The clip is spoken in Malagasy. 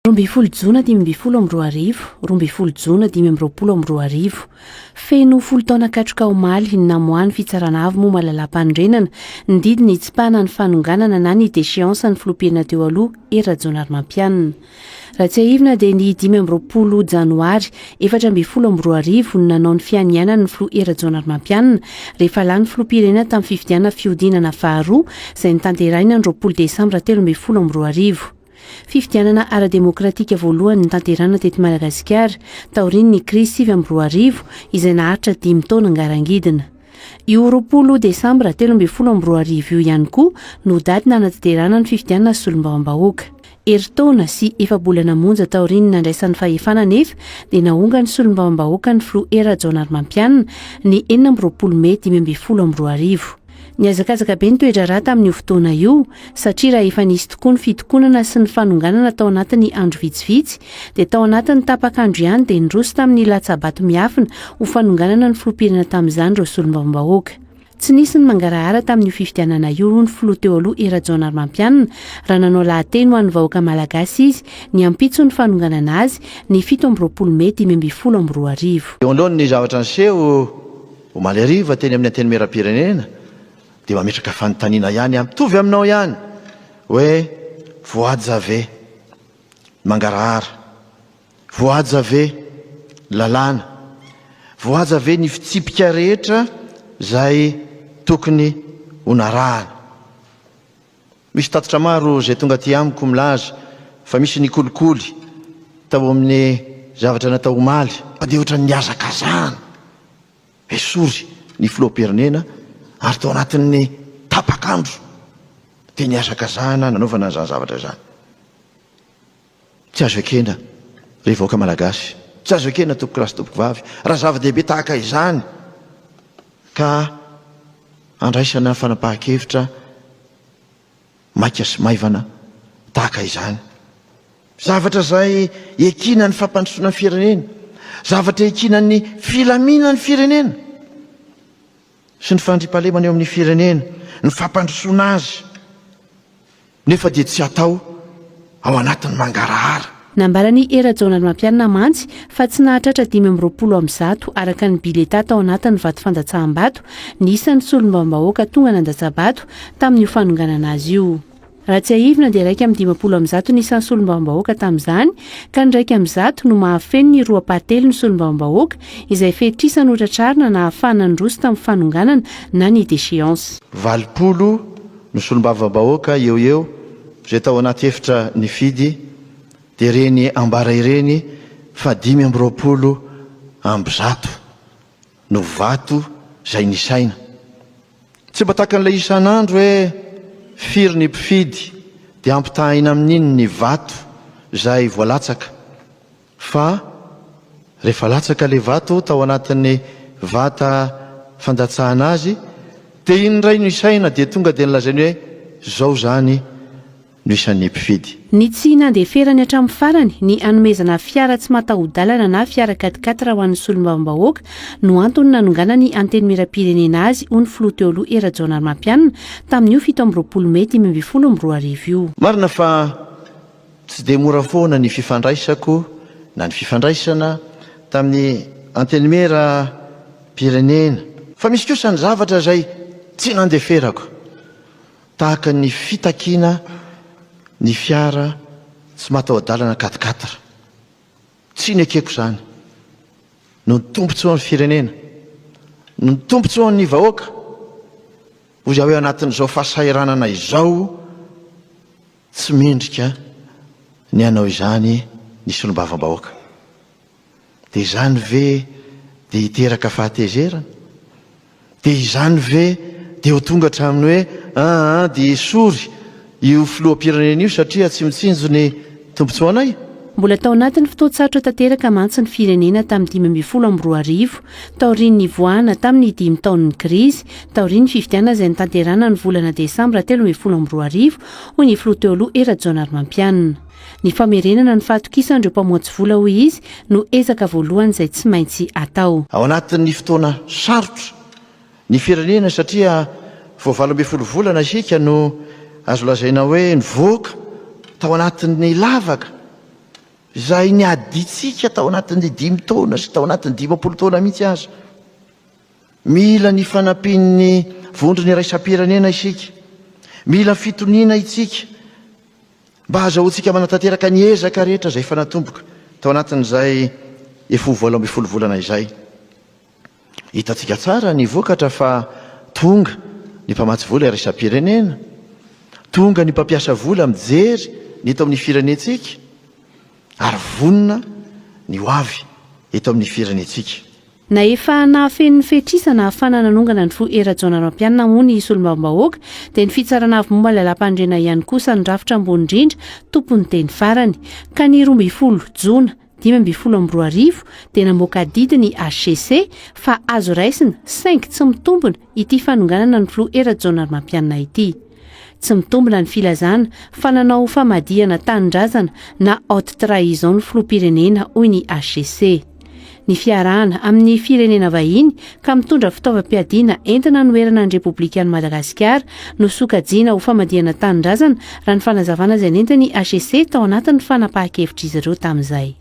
Roambifolo jona 2020, roambifolo jona 2020. Feno folo taona katroka omaly namoany fitsarana avy moa malala-pandrenana nididina hitsipahana ny fanonganana na ny déchéance ny filompirana teo aloha era-Jonary Mampianina. Raha tsy aivina dia ny 20 janoary 2020 no nanao ny fianianana ny filoha era-Jonary Mampianina rehefa lany filompirena tamin'ny fifidianana fiodinana faharoa izay nitanterahina ny 20 desambra 2020. Fifidianana ara-demokratika voalohany ny tanterana teto Madagasikara taoriny ny krisy 2020 izay naharitra 5 taona ngarangidina. Io 20 desambra 2020 io ihany koa no daty nanatanterana ny fifidianana solombavam-bahoaka. Eritaona sy efa-bolana monja taoriny nandraisan'ny fahefana nefa dia nahonga ny solombavam-bahoaka ny filoha era-Jonary Mampianina ny 20 Mey 2020. Niazakazaka be ny toetra raha tamin'io fotoana io satria raha efa nisy tokoa ny fitokonana sy ny fanonganana tao anatin'ny andro vitsivitsy dia tao anatin'ny tapakandro ihany dia nidroso tamin'ny latsabato miafina ho fanonganana ny filompirana tamin'izany ireo solombavam-bahoaka. Tsy nisy ny mangarahara tamin'io fifidianana io ny filoha teo aloha era-Jonary Mampianina raha nanao lahateny ho an'ny vahoaka malagasy izy ny ampitso ny fanonganana azy ny 17 Mey 2020. Eo alohany ny zavatra niseho omaly hariva teny amin'ny anteny meram-pirenena dia mametraka fanontaniana ihany mitovy aminao ihany hoe voaja ve mangarahara, voaja ve lalàna, voaja ve ny fitsipika rehetra izay tokony honarahana. Misy tatitra maro izay tonga ty amiko milaza fa misy ny kolikoly tao amin'ny zavatra natao omaly fa dia ohatra ny hazakazahana esory ny filoham-pirenena ary tao anatin'ny tapakandro dia ny hazakazahana nanaovana izany zavatra izany. Tsy azo ekena ry vahoaka malagasy, tsy azo ekena tompoko rasy tompoko vavy raha zava-dehibe tahaka izany ka andraisana fanapahan-kevitra maika sy maivana tahaka izany. Zavatra izay ekina ny fampandrosoana ny firenena, zavatra ekina ny filaminana ny firenena sy ny fandriampahalemana eo amin'ny firenena, ny fampandrosoana azy nefa dia tsy atao ao anatin'ny mangarahara. Nambarany era-Jonary Mampianina mantsy fa tsy nahatratra 20 araka ny bileta tao anatin'ny vato fandatsaham-bato ny isan'ny solombavam-bahoaka tonga nandatsabato tamin'io fanonganana azy io. Raha tsy aivina dia 1 ny isan'ny solombavam-bahoaka tamin'izany ka ny 1 no mahafeno ny 2/4 ny solombavam-bahoaka izay fehitrisany ho tratrarina na ahafahana nydroso tamin'ny fanonganana na ny déchéance. 20 ny solombavam-bahoaka eo izay tao anaty efitra ny fidy dia reny ambara ireny fa 20 ambizato no vato izay nisaina. Tsy mba tahaka an'ilay isan'andro hoe firy ny mpifidy dia ampitahina amin'iny ny vato izay voalatsaka fa rehefa latsaka ilay vato tao anatin'ny vata fandatsahana azy dia iny indray no isaina dia tonga dia nilazainy hoe zao zany no isan'ny mpifidy. Ny tsy nandeferany hatramin'ny farany ny anomezana fiara tsy mataho-dalana na fiara 4x4 ho an'ny solombavam-bahoaka no antony nanongana ny anteny miram-pirenena azy ho ny filoha teo aloha era-Jonary Mampianina tamin'io 17 Mey 2020 io. Marina fa tsy dia mora foana ny fifandraisako na ny fifandraisana tamin'ny anteny miram-pirenena fa misy kosa ny zavatra izay tsy nandeferako tahaka ny fitakiana ny fiara tsy mataho-dalana 4x4 tsy nekeko izany no tompontsoan'ny firenena, no tompontsoan'ny vahoaka hozy hoe anatin'izao fahasairanana izao tsy mendrika ny anao izany ny solombavam-bahoaka. Dia izany ve dia hiteraka fahatezerana, dia izany ve dia ho tonga hatramin'ny hoe dia esory io filoham-pirenena io satria tsy mitsinjo ny tompontsoanay. Mbola tao anatin'ny fotoan-tsarotra tanteraka mantsy ny firenena tamin'ny 2020 taoriny nivoahana tamin'ny 5 taon'ny krizy taoriny fifidianana izay nitanterana ny volana desambra 2020 ho ny filoha teo aloha era-Jonary Mampianina. Ny famerenana ny fahatokisandreo mpamoatsy vola hoy izy no ezaka voalohany izay tsy maintsy atao. Ao anatin'ny fotoana sarotra ny firenena satria vao 12 volana isika no azo lazaina hoe nivoaka tao anatin'ny lavaka izay ny aditsika tao anatin'ny 5 taona sy tao anatin'ny 50 taona mihitsy azy. Mila ny fanampian'ny vondrony raisam-pirenena isika, mila fitoniana itsika mba azahoantsika manatanteraka ny ezaka rehetra izay fanatomboka tao anatin'izay 12 volana izay. Hitantsika tsara ny vokatra fa tonga ny mpamatsy vola raisam-pirenena, tonga ny mpampiasa vola mijery ny eto amin'ny firenentsika, ary vonina ny ho avy eto amin'ny firenentsika. Na efa nahafen'ny fetrisana fanananongana ny fo era-jaonampianina moa ny solombavam-bahoaka dia ny fitsarana avy momba lalam-pandrena ihany kosa ny rafitra ambony indrindra tompony teny farany ka ny 12 Jona 2022 dia namoaka didy ny HCC fa azo raisina saingy tsy mitombona ity fanonganana ny flo era-jaonampianina ity. Tsy mitombona ny filazana fa nanao famadihana tanindrazana na haute trahison ny filoham-pirenena hoy ny HCC. Ny fiarahana amin'ny firenena vahiny ka mitondra fitaovam-piadiana entina noerana ny Repoblikan'i Madagasikara no sokajiana ho famadihana tanindrazana raha ny fanazavana izay nentin'ny HCC tao anatin'ny fanapahan-kevitra izy ireo tamin'izay.